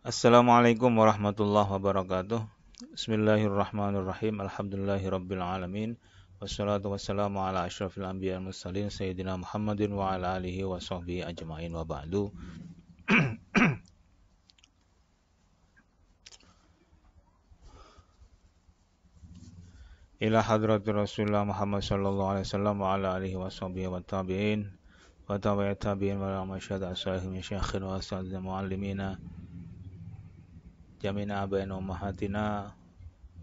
Assalamualaikum warahmatullahi wabarakatuh. Bismillahirrahmanirrahim. Alhamdulillahirabbil alamin. Wassalatu wassalamu ala asyrafil anbiya wal mursalin sayyidina Muhammadin wa ala alihi wa sahbihi ajmain wa ba'du. Ila hadrati Rasulullah Muhammad sallallahu alaihi wasallam wa ala alihi wa sahbihi wa tabi'in wa tabi'at tabi'in wa la masyhadu as-salihin min syaikhin wa asatidz muallimina jami'na baina ummahatina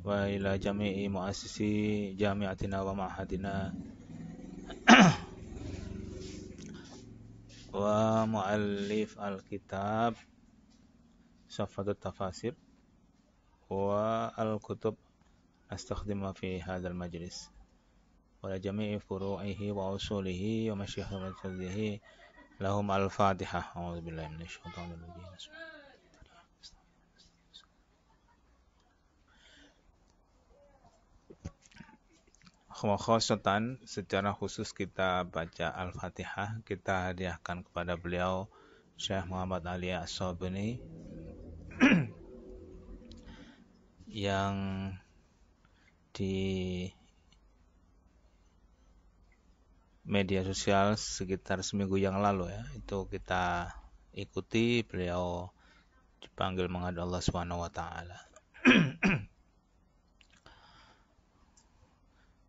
wa ila jami'i muassisi jami'atina wa ma'hadina wa muallif al-kitab Safadat Tafasir wa al-kutub astakhdimu fi hadzal majlis wa la jami'i furu'ihi wa usulihi wa masyayikh wa tadhihi lahum al-Fatihah. A'udzubillahi minasyaitonir rajim. Khosatan secara khusus kita baca Al-Fatihah, kita hadiahkan kepada beliau Syekh Muhammad Ali As-Sabuni yang di media sosial sekitar seminggu yang lalu ya, itu kita ikuti beliau dipanggil menghadap Allah Subhanahu wa taala.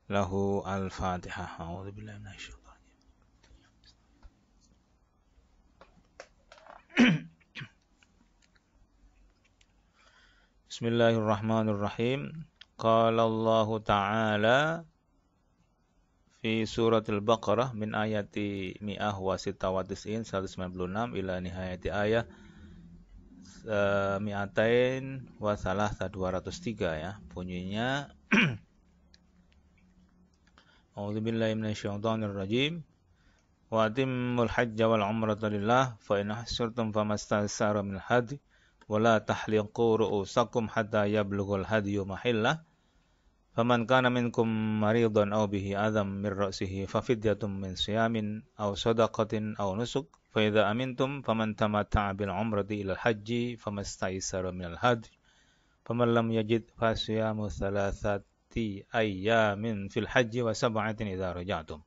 Lahu al-Fatihah. A'udzubillahi minasyaitonir rajim. Bismillahirrahmanirrahim. Qala Allah Ta'ala fi suratul Baqarah min ayati mi'ah wa sita wa tis'in 196 ila nihayati ayat mi'atain wa salasa 203 ya. Bunyinya A'udzubillahi minasyaitonir rajim. Wa atimmul hajja wal umrata lillah fa in ahsirtum famastaysara minal hadi wa la tahliqu ru'usakum hatta yablughal hadyu mahillah. Faman kana minkum maridan aw bihi adam min ra'sihi fa fidyatun min siyamin aw shadaqatin aw nusuk fa idza amintum faman tamatta'a bil umrati ila al hajji famastaysara minal hadi faman lam yajid fa siyamu thalathati ayyamin fil hajji wa sab'atin idza raja'tum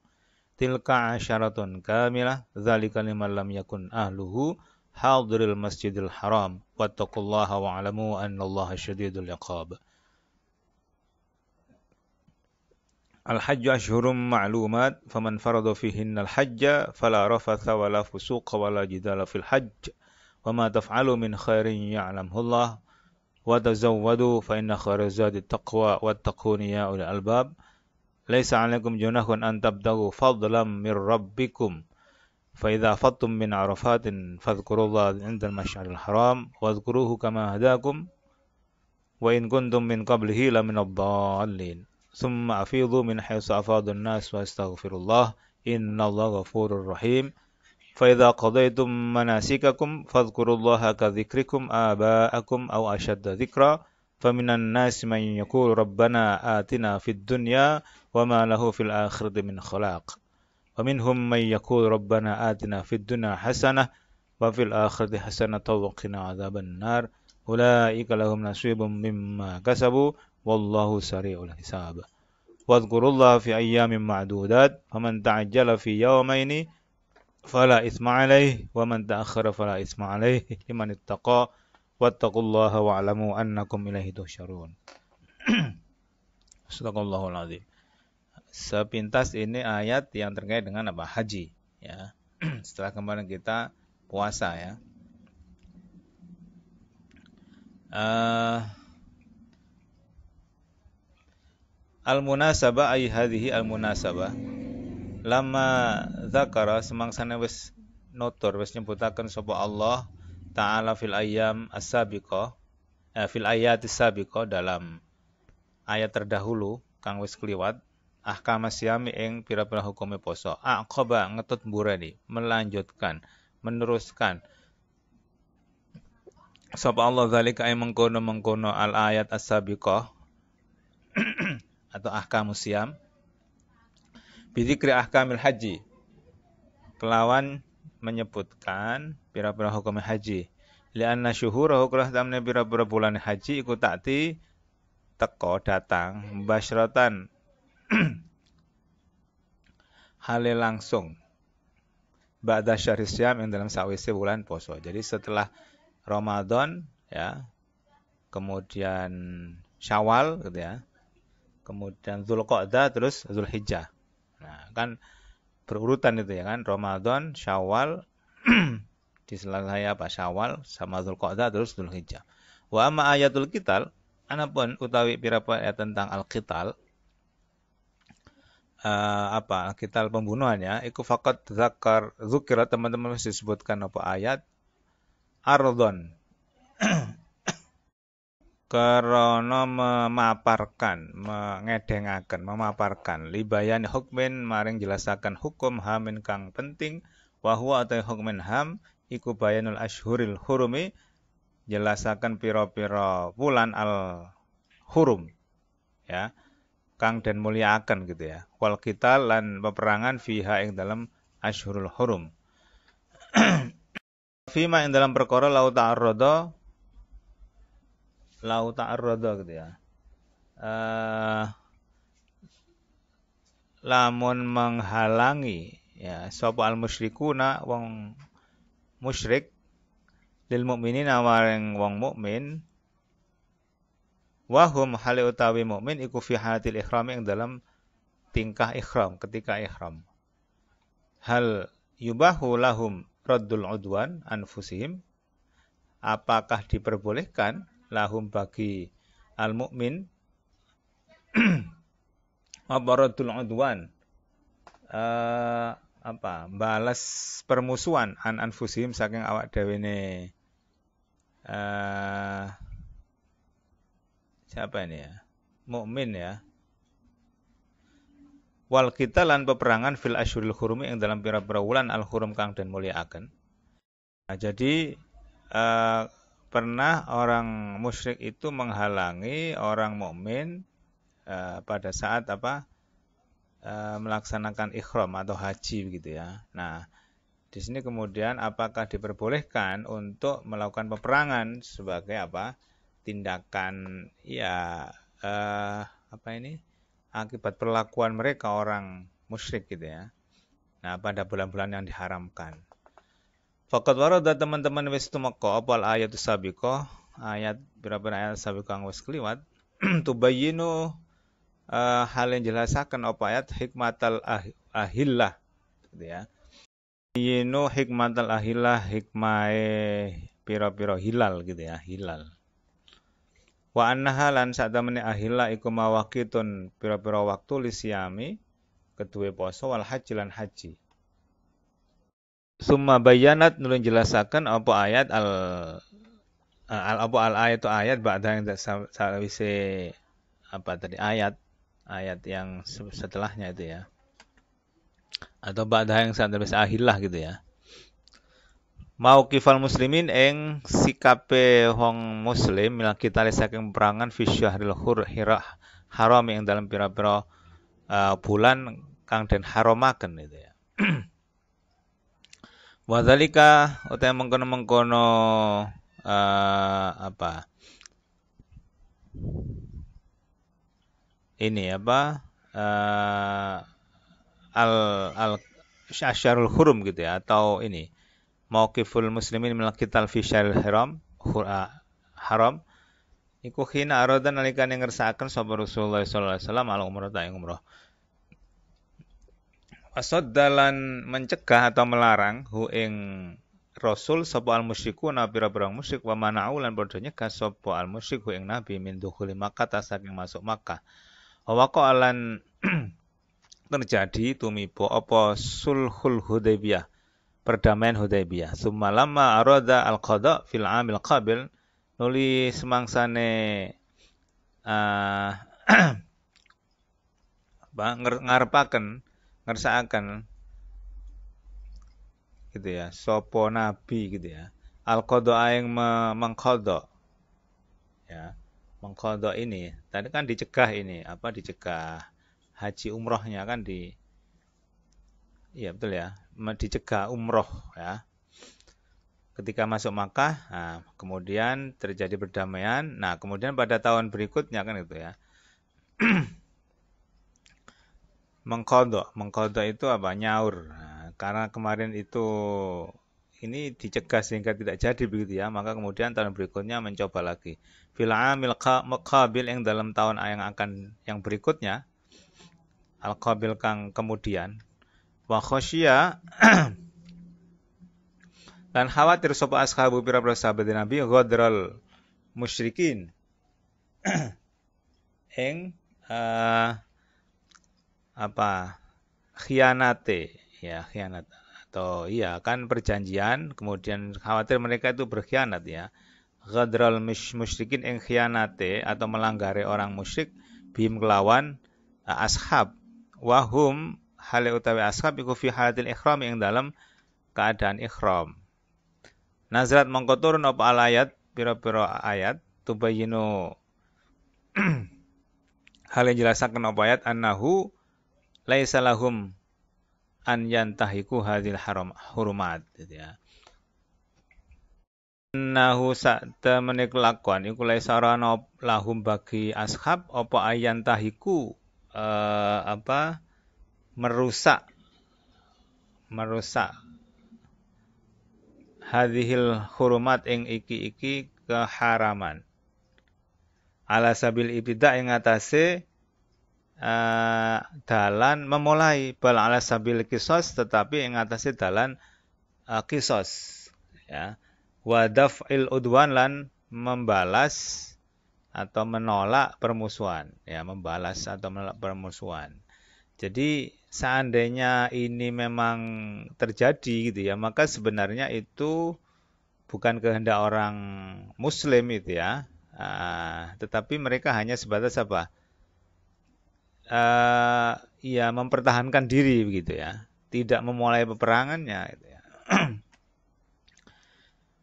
tilka 'asyaratun kamilah dzalika liman lam yakun ahluhu hadiril masjidil haram wattaqullaha wa'lamu annallaha syadidul iqab. Al-hajju ashhurum ma'lumat faman farada fihinna al-hajja fala rafatha wala fusuqa wala jidala fil hajj wa ma taf'alu min khairin ya'lamhullah wa tazawwadu fa inna khairaz zadi taqwa wattaquni ya ulil albab. Laisa 'alaikum junahun an tabtaghu fadlan min rabbikum fa idza fattum min arafatin fadhkurullaha 'indal masy'aril haram wadhkuruhu kama hadakum wa in kuntum min qablihi laminad dhallin. Summa afidhu min haitsu afadun nas wastaghfirullah innallaha ghafurur rahim. Fa idza qadaytum manasikakum fadhkurullaha ka dzikrikum aba'akum aw ashadda dzikra faminan nasi man yaqulu rabbana atina fid dunya wama lahu fil akhirati min khalaq wa minhum man yaqulu rabbana atina fid dunya hasanah wa fil akhirati hasanatan wa qina adzaban nar ulaika lahum nasibun mimma kasabu wallahu sari'ul hisab. Wadhkurullaha fi ayyamin ma'dudat faman ta'ajjala fi yawmaini fala itsma alaihi wa man ta'akhkhara fala itsma alaihi liman ittaqa wattaqullaha wa'lamu annakum ilaihi tuhsyarun. Shadaqallahul azim. Sepintas ini ayat yang terkait dengan apa? Haji ya. Setelah kemarin kita puasa ya. Al-munasabah ay hadhihi al-munasabah lama dzakara semangsana wis notor wis nyebutaken sapa Allah taala fil ayyam as-sabiqah fil ayatis sabiqah dalam ayat terdahulu kang wis kliwat ahkam siyami ing pira-pira hukume poso aqaba ngetut mburani melanjutkan meneruskan sapa Allah zalika ay mengkono al ayat as-sabiqah atau ahkamus siyam bidzikri ahkamil haji kelawan menyebutkan pira-pira hukum haji Lianna syuhurahu kelah tamne pira-pira bulan haji iku takti teko datang basyratan hale langsung ba'da syahri syam yang dalam sawise bulan poso. Jadi setelah Ramadan ya, kemudian Syawal gitu ya. Kemudian Dzulqa'dah terus Dzulhijjah. Nah, kan berurutan itu ya kan, Ramadan, Syawal di selesai apa Syawal sama Dzulqa'dah terus Dzulhijjah. Wa amma ayatul qital, anapun utawi pira-pira ayat tentang al-qital qital pembunuhan ya, iku faqat zukira teman-teman mesti disebutkan apa ayat ardhon karena memaparkan, mengedengaken, memaparkan libayan hukmin maring jelasaken hukum hamin kang penting wa huwa atai hukmin ham iku bayanul ashhuril hurumi jelasaken pira-pira wulan al hurum ya kang den mulyakaken gitu ya wal qital lan peperangan fiha ing dalam ashhurul hurum fima ing dalam perkara lau ta'arrada gitu ya. Lamun menghalangi ya sapa al musyrikuna wong musyrik lil mukminina maring wong mukmin wahum hale utawi mukmin iku fi halatil ihram ing dalam tingkah ihram ketika ihram. Hal yubahu lahum raddul udwan anfusihim apakah diperbolehkan lahum bagi al-mu'min raddul udwan balas permusuhan anfusihim saking awak dhewene siapa ini ya mukmin ya wal kita lan peperangan fil asyuril hurumi yang dalam pira-pira wulan al hurum kang den mulyakaken. Nah, jadi pernah orang musyrik itu menghalangi orang mukmin pada saat melaksanakan ikhram atau haji begitu ya. Nah, di sini kemudian apakah diperbolehkan untuk melakukan peperangan sebagai tindakan ya akibat perlakuan mereka orang musyrik gitu ya. Nah, pada bulan-bulan yang diharamkan. Faqad warada teman-teman wis tumeka apa ayat sabiqah ayat berapa ayat sabiqah wis kliwat tubayyinu hal yang jelasaken apa ayat hikmatal ahillah gitu ya. Yinu hikmatal ahillah hikmahe pira-pira hilal gitu ya, hilal. Wa annaha lan satamene ahillah iku mawaqitun pira-pira waktu lisyami kedue poso wal haji lan haji. Summa bayanat nulun jelasaken apa ayat al ayat itu ayat ba'da yang sawise ayat yang setelahnya itu ya. Atau ba'da yang sawise ahillah gitu ya. Mauqifal muslimin ing sikape wong muslim mila kita saking perangan fi syahril haram yang dalam pira-pira bulan kang den haramaken itu ya. Wadzalika utawa mengkono-mengkono al asyarul hurum gitu ya atau ini mauqiful muslimin min qital fi syahril haram iku khina aradan nalikane ngersakaken sapa Rasulullah sallallahu alaihi wasallam al umrah ta ing umrah asaddalan mencegah atau melarang hu ing Rasul sapa al musyrikuna pira-pira musyrik wa mana'u lan padha nyegah sapa al musyrik hu ing Nabi min dukhuli Makkah saking masuk Makkah. Wa qa'alan terjadi tumiba apa sulhul Hudaybiyah, perdamaian Hudaybiyah. Summa lamma arada al qada fil 'amil qabil nuli semangsane ngersakaken gitu ya sapa nabi gitu ya al qada aing mengqada ya mengqada ini tadi kan dicegah ini dicegah haji umrohnya kan iya betul ya dicegah umroh ya ketika masuk Makkah, nah, kemudian terjadi perdamaian. Nah, kemudian pada tahun berikutnya kan itu ya. Mengkodok itu apa? Nyaur. Nah, karena kemarin itu ini dicegah sehingga tidak jadi begitu ya, maka kemudian tahun berikutnya mencoba lagi. Fil amil qabil yang dalam tahun yang berikutnya, al qabil kang kemudian, wa khosya dan khawatir sapa ashabu pira-pira sahabat Nabi ghadral musyrikin ing khianate ya, khianat atau iya kan perjanjian, kemudian khawatir mereka itu berkhianat ya. Ghadral musyrikin ing khianate atau melanggari orang musyrik bihim kelawan ashab wahum hale utawi ashab iku fi halatil ihram ing dalam keadaan ihram. Nazrat mongko turun apa ayat pira-pira ayat tubayinu hal yang jelasaken apa ayat annahu laisa lahum an yantahiku hadil hurumat gitu ya. Nahu sakta menik lakon iku laisa ana lahum bagi ashab apa ayantahiku merusak hadhil hurumat ing iki keharaman ala sabil ibtidah ing atase dalan memulai bal ala sabil kisos tetapi ing atase dalan kisos ya wa daf'il udwan lan membalas atau menolak permusuhan ya, membalas atau menolak permusuhan. Jadi seandainya ini memang terjadi gitu ya, maka sebenarnya itu bukan kehendak orang muslim itu ya, tetapi mereka hanya sebatas apa? Ya mempertahankan diri begitu ya, tidak memulai peperangannya gitu ya.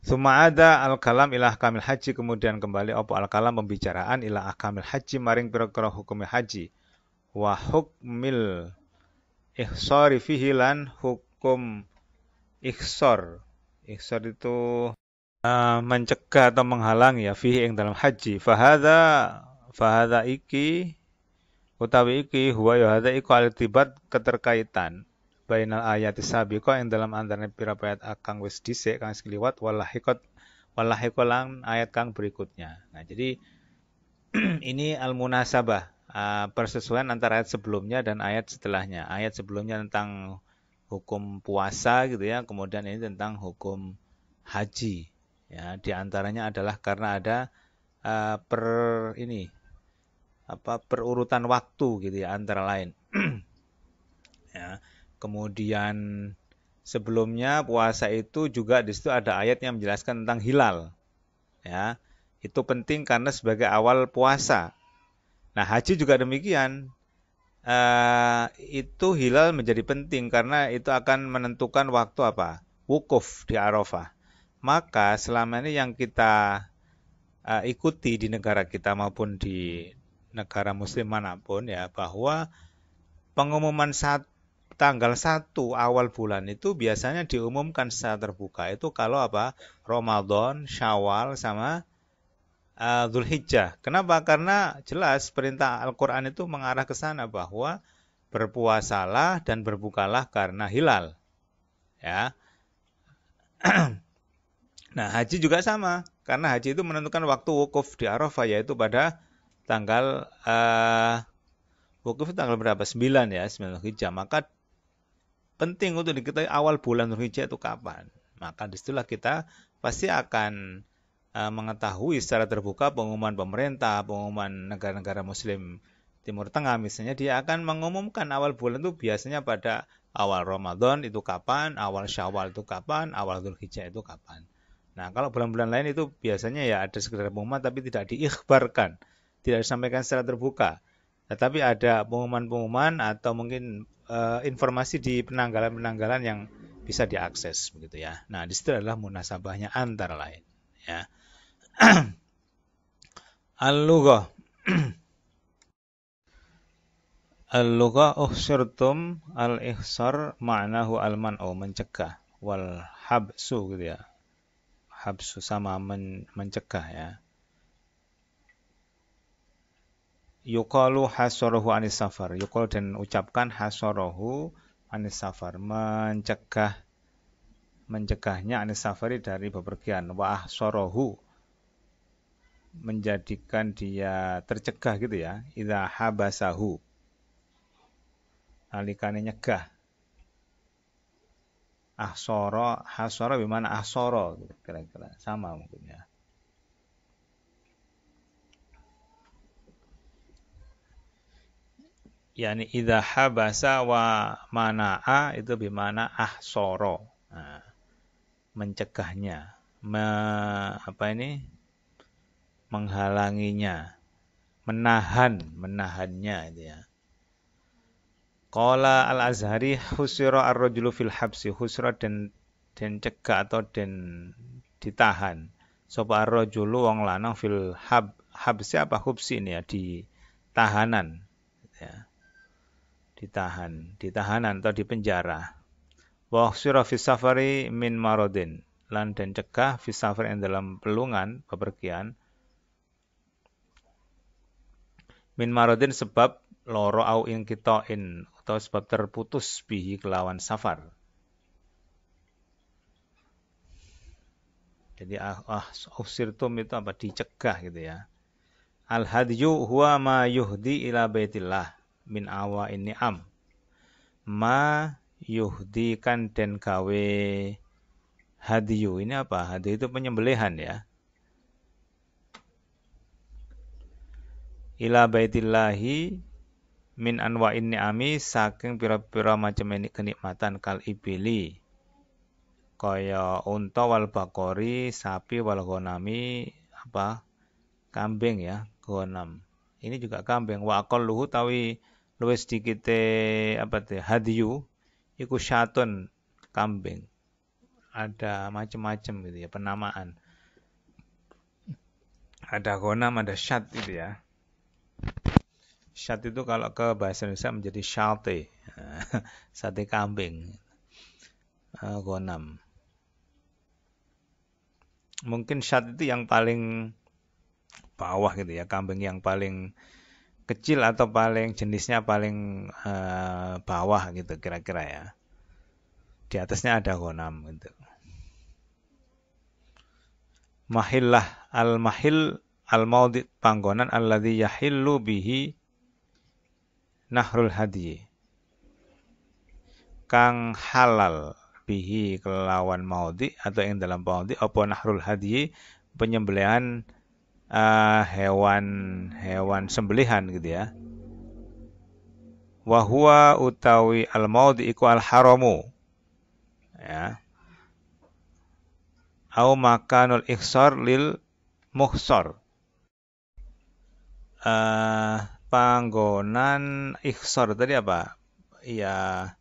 Suma ada al-kalam ila ahkamil haji, kemudian kembali apa al-kalam pembicaraan ila ahkamil haji maring pira-pira hukum haji wa hukmil ihsari fihi lan hukum ihsar. Ihsar itu mencegah atau menghalangi ya fihi ing dalam haji. Fahadha iki utawi iki huwa ya hadza iku al-tibat keterkaitan bainal ayat sabiqah yang dalam antara pira-pira ayat kang wis dhisik kang sekliwat walahiqat lan ayat kang berikutnya. Nah, jadi ini al-munasabah, persesuaian antara ayat sebelumnya dan ayat setelahnya. Ayat sebelumnya tentang hukum puasa gitu ya, kemudian ini tentang hukum haji. Ya, di antaranya adalah karena ada perurutan waktu gitu ya antara lain. Ya. Kemudian sebelumnya puasa itu juga di situ ada ayat yang menjelaskan tentang hilal. Ya. Itu penting karena sebagai awal puasa. Nah, haji juga demikian. Itu hilal menjadi penting karena itu akan menentukan waktu apa? Wukuf di Arafah. Maka selama ini yang kita ikuti di negara kita maupun di negara muslim manapun ya, bahwa pengumuman tanggal 1 awal bulan itu biasanya diumumkan secara terbuka. Itu kalau apa? Ramadan, Syawal, sama Dzulhijjah. Kenapa? Karena jelas perintah Al-Quran itu mengarah ke sana bahwa berpuasalah dan berbukalah karena hilal. Ya. Nah, haji juga sama. Karena haji itu menentukan waktu wukuf di Arafah, yaitu pada tanggal wukuf tanggal berapa? 9 ya, 9 Dzulhijjah. Maka penting untuk diketahui awal bulan Dzulhijjah itu kapan. Maka disitulah kita pasti akan mengetahui secara terbuka pengumuman pemerintah, pengumuman negara-negara muslim Timur Tengah misalnya, dia akan mengumumkan awal bulan itu biasanya pada awal Ramadan itu kapan, awal Syawal itu kapan, awal Dzulhijjah itu kapan. Nah, kalau bulan-bulan lain itu biasanya ya ada sekedar pengumuman tapi tidak diikhbarkan, tidak disampaikan secara terbuka. Tetapi ada pengumuman-pengumuman atau mungkin informasi di penanggalan-penanggalan yang bisa diakses begitu ya. Nah, di situ adalah munasabahnya antara lain ya. Al-lughah. Al-lughah uhsirtum al-ihsar ma'nahu al-man'u mencegah wal habsu gitu ya. habsu sama mencegah ya. Yuqalu hasarahu anis safar. Yuqal dan ucapkan hasarahu anis safar, mencegahnya anis safari dari bepergian. Wa ahsarahu, menjadikan dia tercegah gitu ya. Idza habasahu, alikane nyegah. Hasara bimana ahsara gitu, kira-kira sama mungkin ya. Yani idza habasa wa mana'a itu bimana ahsara. Nah, mencegahnya, menghalanginya, menahannya itu ya. Qala al-Azhari husira ar-rajulu fil habsi, husira dan cegah atau den ditahan. Sapa ar-rajulu wong lanang fil habsi apa hubsi ini ya, di tahanan ya. Ditahanan atau di penjara. Wa husira fis safari min maradin, lan dan cegah fis safari dalam pelungan bepergian min maradin sebab loro au ing kitain atau sebab terputus bihi kelawan safar. Jadi usirtum itu apa, dicegah gitu ya. Al hadyu huwa ma yuhdi ila baitillah min awa ini ma yuhdi kan den gawe hadyu. Ini apa? Hadyu itu penyembelihan ya. Ila baitillahi min anwa ini saking pira-pira macam ini kenikmatan kal ibili, kaya unta wal bakori, sapi wal ghanami, kambing ya, ghanam. Ini juga kambing. Wa aqalluhu tawi luwih sedikite hadyu iku syatun, kambing. Ada macam-macam gitu ya penamaan. Ada ghanam, ada syat gitu ya. Syat itu kalau ke bahasa Indonesia menjadi syate. Sate kambing. Ghanam. Mungkin syat itu yang paling bawah gitu ya, kambing yang paling kecil atau paling jenisnya paling bawah gitu kira-kira ya. Di atasnya ada ghanam gitu. Mahillah al-mahil al-maudhi, panggonan alladzi yahillu bihi nahrul hadyi, kang halal bihi kelawan maudhi atau yang dalam maudhi apa nahrul hadyi, penyembelihan hewan sembelihan gitu ya. Wa huwa utawi al-maudhi iku al-haramu ya. Au makanul ikhsar lil muhsar. Panggonan ikhsar tadi apa? Ya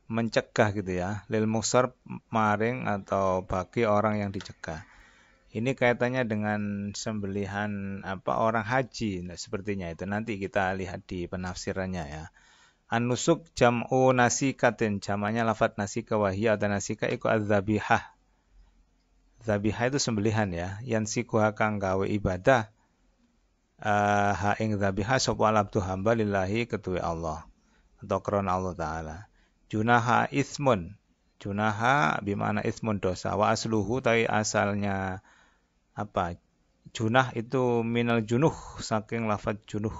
mencegah gitu ya. Lil muhsar, maring atau bagi orang yang dicegah. Ini kaitannya dengan sembelihan orang haji, nah, sepertinya itu. Nanti kita lihat di penafsirannya ya. An-nusuk jam'u nasikatin, jamaknya lafadz nasika wahiyya atau nasika iku az-zabihah. Zabihah itu sembelihan ya, yang sikuha kang gawe ibadah ha ing zabihah sapa abdu hamba lillahi ketuwe Allah atau krana Allah taala. Junaha ismun, junaha bimana ismun dosa, wa asluhu tai asalnya junah itu minal junuh, saking lafadz junuh.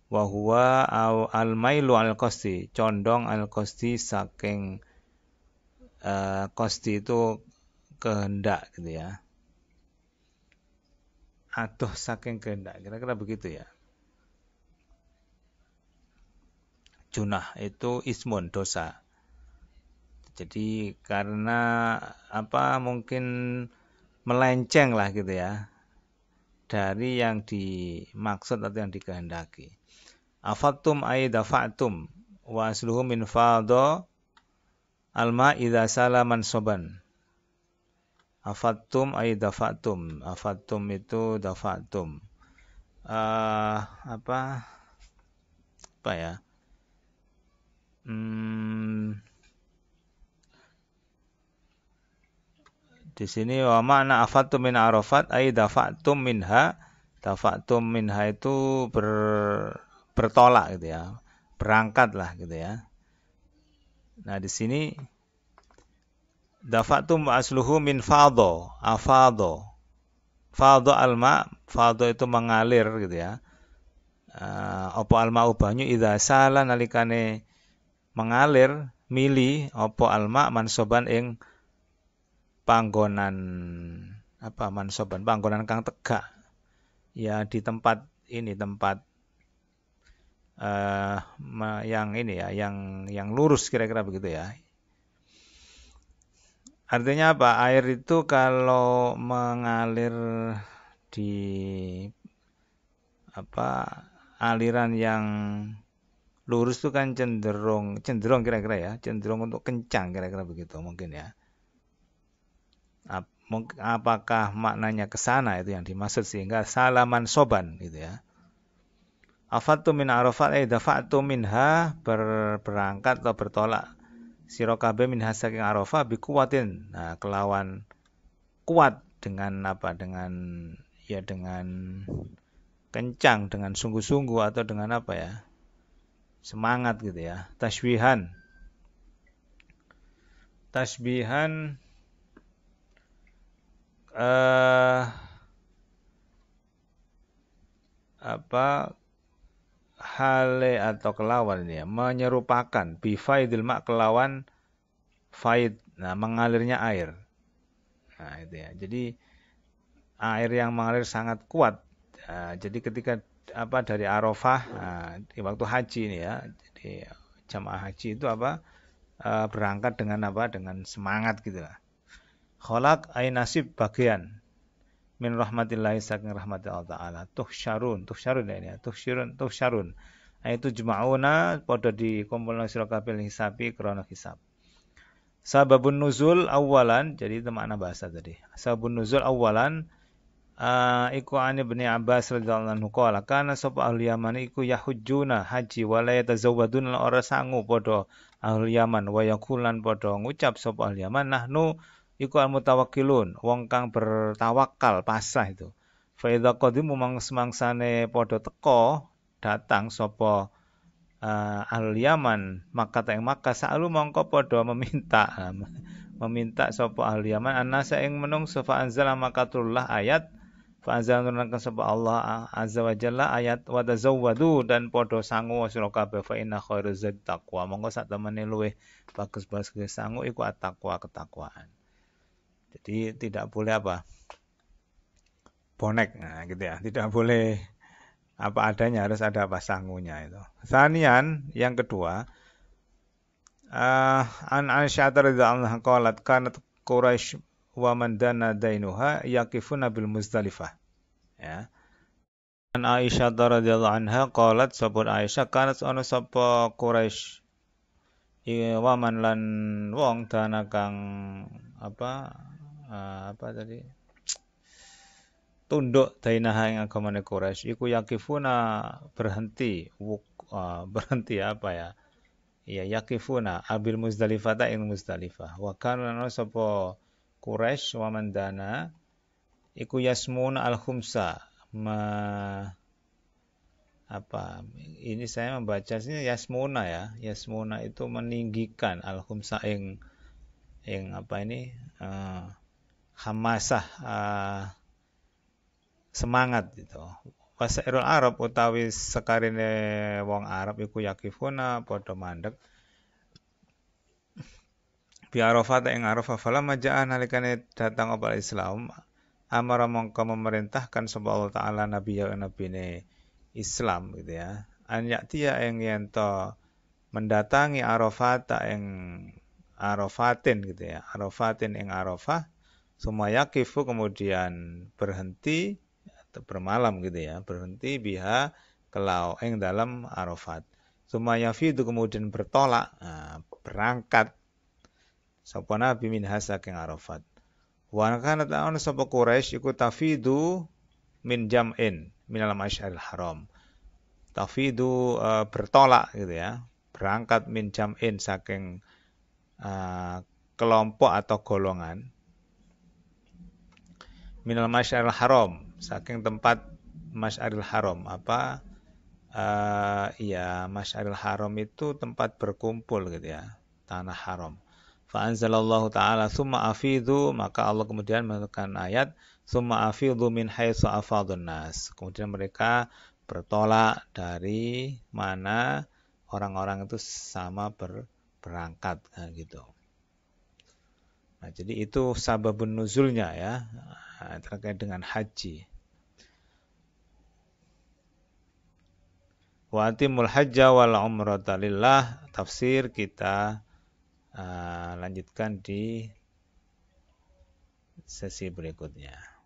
Wa huwa al mailu al qasti, condong al qasti saking qasti itu kehendak gitu ya. Aduh saking kehendak, kira-kira begitu ya. Junah itu ismun, dosa. Jadi karena mungkin melenceng lah gitu ya dari yang dimaksud atau yang dikehendaki. Afattum ay dafa'tum wa asluhu min fadha alma idza salaman soban. Afattum ay dafa'tum. Afattum itu dafa'tum. Apa ya? Di sini wa makna afattum min Arafat ay dafa'tum minha. Dafa'tum minha itu bertolak gitu ya. Berangkat lah gitu ya. Nah, di sini dafa'tum asluhu min fadho, afadho. Fadho alma, fadho itu mengalir gitu ya. Apa alma banyu idza sala nalikane mengalir mili apa alma mansoban ing panggonan mansoban panggonan kang tegak ya di tempat ini tempat yang ini ya yang lurus kira-kira begitu ya. Artinya apa? Air itu kalau mengalir di aliran yang lurus itu kan cenderung kira-kira ya, cenderung untuk kencang kira-kira begitu mungkin ya. Apakah maknanya ke sana itu yang dimaksud sehingga salaman soban gitu ya. Afattu min Arafat ay dafa'tu minha berangkat atau bertolak sira kabeh minha saking Arafah bi kuwatin. Nah, kelawan kuat dengan dengan kencang, dengan sungguh-sungguh atau dengan semangat gitu ya. Tasbihan hale atau kelawan ya, menyerupakan bifaidil ma kelawan faid. Nah, mengalirnya air. Nah, itu ya. Jadi air yang mengalir sangat kuat. Jadi ketika dari Arafah di waktu haji ini ya. Jadi jamaah haji itu berangkat dengan dengan semangat gitu lah. Kholak ay nasib bagian min rahmatillahi saking rahmat Allah taala. Tuhsyarun ya ini ya. Tuhsyarun. Itu juma'una padha dikumpulna sira kabeh hisabi krana hisab. Sababun nuzul awalan, jadi itu makna bahasa tadi. Sababun nuzul awalan iku ani Ibnu Abbas radhiyallahu anhu qala kana sapa ahli Yaman iku yahujjuna haji wa la yatazawwadun ora sangu padha ahli Yaman wa yaqulan padha ngucap sapa ahli Yaman nahnu iku almutawakkilun wong kang bertawakal pasrah itu. Fa idza qadimu semangsane padha teka datang sapa ahli Yaman maka ta ing Makkah sa'alu mongko padha meminta sapa ahli Yaman annasa ing menungso fa anzala makatullah ayat fa anzala nurunkan sapa Allah azza wa jalla ayat wa tazawwadu dan padha sangu sira kabeh fa inna khairaz zat taqwa mongko sak temene luweh bagus-bagus sangu iku at-taqwa ketakwaan. Jadi tidak boleh bonek gitu ya, tidak boleh apa adanya, harus ada sangunya itu. Sanian yang kedua, an Aisyah radhiyallahu anha qalat kanat Quraisy wa man dana dainuha yaqifuna bil Muzdalifah. Ya. An Aisyah radhiyallahu anha qalat sabut Aisyah kanat ana sapa Quraisy wa man lan wong dana kang tadi tunduk dainaha ing agamane Quraisy iku yakifuna berhenti yakifuna abil Muzdalifah ta ing Muzdalifah wa kana sapa Quraisy wa mandana iku yasmuna al-khumsa ini saya membacanya yasmuna ya. Yasmuna itu meninggikan al-khumsa ing hamasah semangat gitu. Wasairul Arab utawi sekarine wong Arab iku yakifuna padha mandeg bi Arafah ing Arafah falamma ja'a nalikane datang apa Islam amara mongko memerintahkan sapa Allah taala nabine Islam gitu ya. An ya'tiya ing yen to mendatangi Arafah ing Arafatin gitu ya. Arafatin ing Arafah sumaya yakifu kemudian berhenti bermalam gitu ya, berhenti biha kelau ing dalam Arafat. Sumaya fidu kemudian bertolak, berangkat sapa nabi min saking Arafat. Wa kana ta'un sapa Quraisy iku tafidu min jam'in minal masyaril haram. Tafidu bertolak gitu ya, berangkat min jam'in saking kelompok atau golongan minal masyaril haram, saking tempat masyaril haram. Apa? Ya, masyaril haram itu tempat berkumpul gitu ya, tanah haram. Fa anzalallahu ta'ala summa afidhu, maka Allah kemudian menurunkan ayat summa afidhu min haitsu afadun nas. Kemudian mereka bertolak dari mana orang-orang itu sama berangkat gitu. Nah, jadi itu sababun nuzulnya ya, terkait dengan haji. Wa atimul hajja wal umrata lillah, tafsir kita lanjutkan di sesi berikutnya.